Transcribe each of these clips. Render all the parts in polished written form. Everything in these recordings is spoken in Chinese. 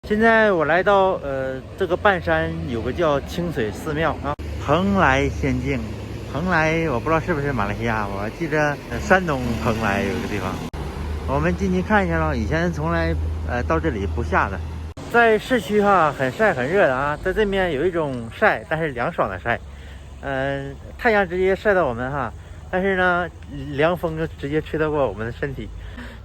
现在我来到这个半山有个叫清水寺庙啊，蓬莱仙境。蓬莱我不知道是不是马来西亚，我记着山东蓬莱有一个地方。我们进去看一下咯，以前从来到这里不下的。在市区哈很晒很热的啊，在这面有一种晒，但是凉爽的晒。太阳直接晒到我们哈，但是呢凉风就直接吹到过我们的身体。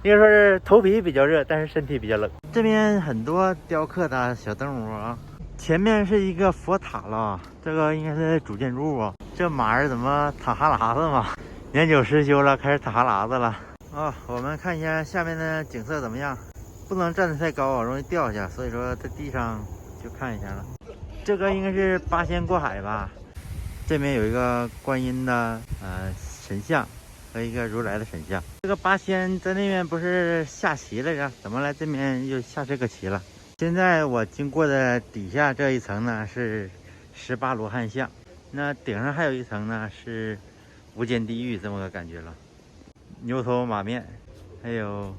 应该说是头皮比较热，但是身体比较冷。这边很多雕刻的小动物啊，前面是一个佛塔了，这个应该是主建筑物啊。这马儿怎么淌哈喇子嘛？年久失修了，开始淌哈喇子了啊。我们看一下下面的景色怎么样？不能站得太高啊，容易掉下，所以说在地上就看一下了。这个应该是八仙过海吧？这边有一个观音的神像。和一个如来的神像。这个八仙在那边不是下棋来着，怎么来这边又下这个棋了？现在我经过的底下这一层呢是18罗汉像，那顶上还有一层呢是无间地狱，这么个感觉了。牛头马面，还有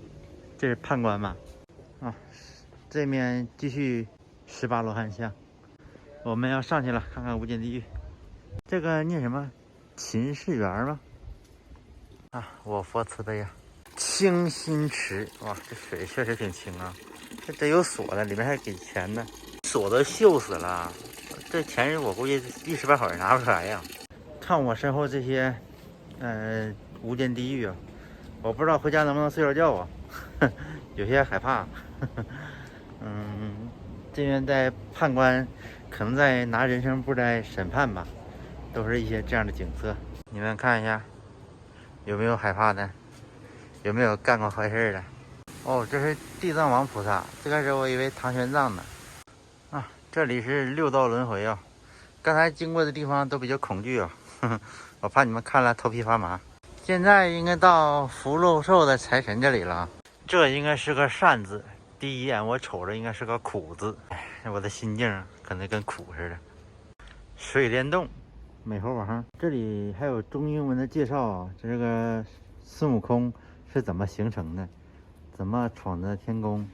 这是判官嘛？啊，这面继续18罗汉像，我们要上去了，看看无间地狱。这个念什么？秦氏园吗？啊，我佛慈悲呀！清心池，哇，这水确实挺清啊，这得有锁的，里面还给钱呢，锁都锈死了，这钱我估计一时半会儿拿不出来呀。看我身后这些，无间地狱啊，我不知道回家能不能睡着觉啊，有些害怕。这边在判官，可能在拿人生簿在审判吧，都是一些这样的景色，你们看一下。有没有害怕的？有没有干过坏事的？哦，这是地藏王菩萨。最开始我以为唐玄奘呢。啊，这里是六道轮回啊。刚才经过的地方都比较恐惧啊，我怕你们看了头皮发麻。现在应该到福禄寿的财神这里了。这应该是个善字，第一眼我瞅着应该是个苦字。哎，我的心境可能跟苦似的。水帘洞。美猴王，这里还有中英文的介绍啊，这个孙悟空是怎么形成的，怎么闯的天宫，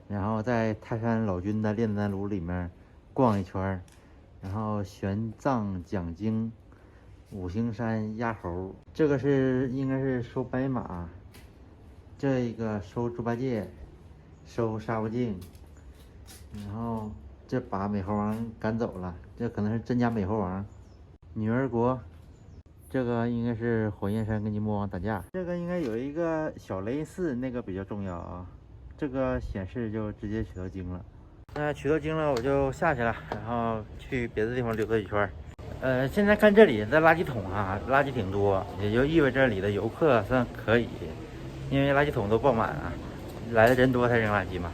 然后在泰山老君的炼丹炉里面逛一圈，然后玄奘讲经，五行山压猴，这个是应该是收白马，这个收猪八戒，收沙悟净，然后这把美猴王赶走了，这可能是真假美猴王。女儿国，这个应该是火焰山跟金魔王打架，这个应该有一个小雷寺，那个比较重要啊。这个显示就直接取到经了。那取到经了，我就下去了，然后去别的地方溜达一圈。现在看这里的垃圾桶啊，垃圾挺多，也就意味着这里的游客算可以，因为垃圾桶都爆满啊，来的人多才扔垃圾嘛。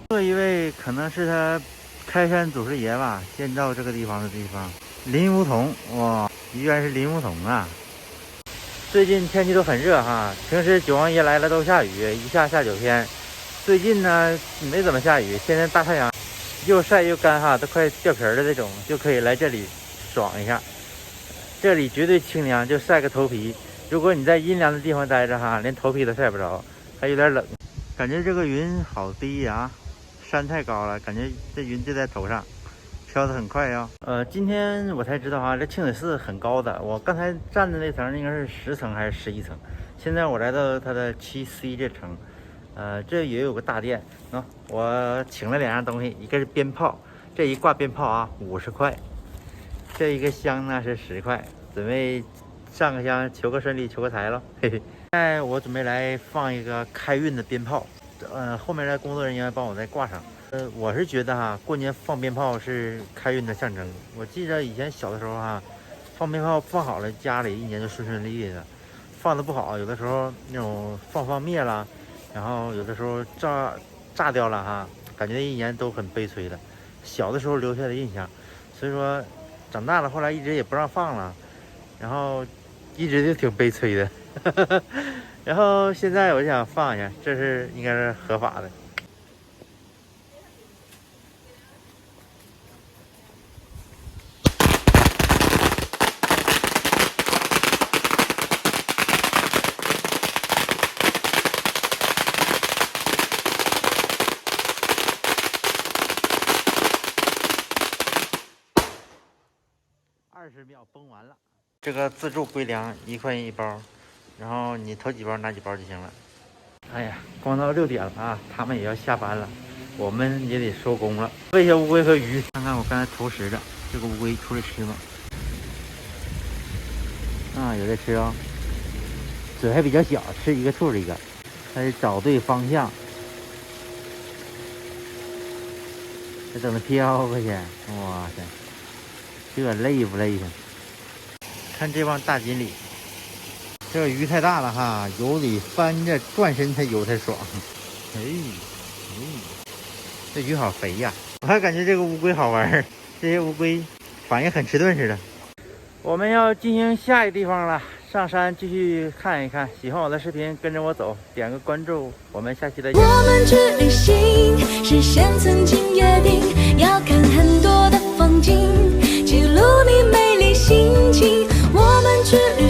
这一位可能是他开山祖师爷吧，建造这个地方的地方。林梧桐，哇，居然是林梧桐啊！最近天气都很热哈，平时九王爷来了都下雨，一下9天。最近呢没怎么下雨，现在大太阳，又晒又干哈，都快掉皮儿的这种，就可以来这里爽一下。这里绝对清凉，就晒个头皮。如果你在阴凉的地方待着哈，连头皮都晒不着，还有点冷。感觉这个云好低呀，山太高了，感觉这云就在头上。飘得很快呀。今天我才知道啊，这清水寺很高的。我刚才站的那层应该是10层还是11层，现在我来到它的7C 这层。这也有个大殿啊。我请了2样东西，一个是鞭炮，这一挂鞭炮啊50块，这一个香呢是10块，准备上个香求个顺利，求个财了。嘿嘿。现在我准备来放一个开运的鞭炮，后面的工作人员帮我再挂上。我是觉得哈，过年放鞭炮是开运的象征。我记得以前小的时候哈，放鞭炮放好了，家里一年就顺顺利利的；放的不好，有的时候那种放灭了，然后有的时候炸掉了哈，感觉一年都很悲催的。小的时候留下的印象，所以说长大了后来一直也不让放了，然后一直就挺悲催的。然后现在我就想放一下，这是应该是合法的。20秒崩完了。这个自助龟粮1块钱1包，然后你投几包拿几包就行了。哎呀，光到6点了啊，他们也要下班了，我们也得收工了。喂一下乌龟和鱼，看看我刚才投食的这个乌龟出来吃吗？啊，有的吃啊、哦，嘴还比较小，吃一个吐一个，还得找对方向。这等它飘过去，哇塞，这累不累呀？看这帮大锦鲤，这个鱼太大了哈，游得翻着转身才游才爽。哎，这鱼好肥呀！我还感觉这个乌龟好玩，这些乌龟反应很迟钝似的。我们要进行下一个地方了，上山继续看一看。喜欢我的视频，跟着我走，点个关注，我们下期再见。我们去旅行，事先曾经约定，要看很多的风景，记录你美丽心情。我们去旅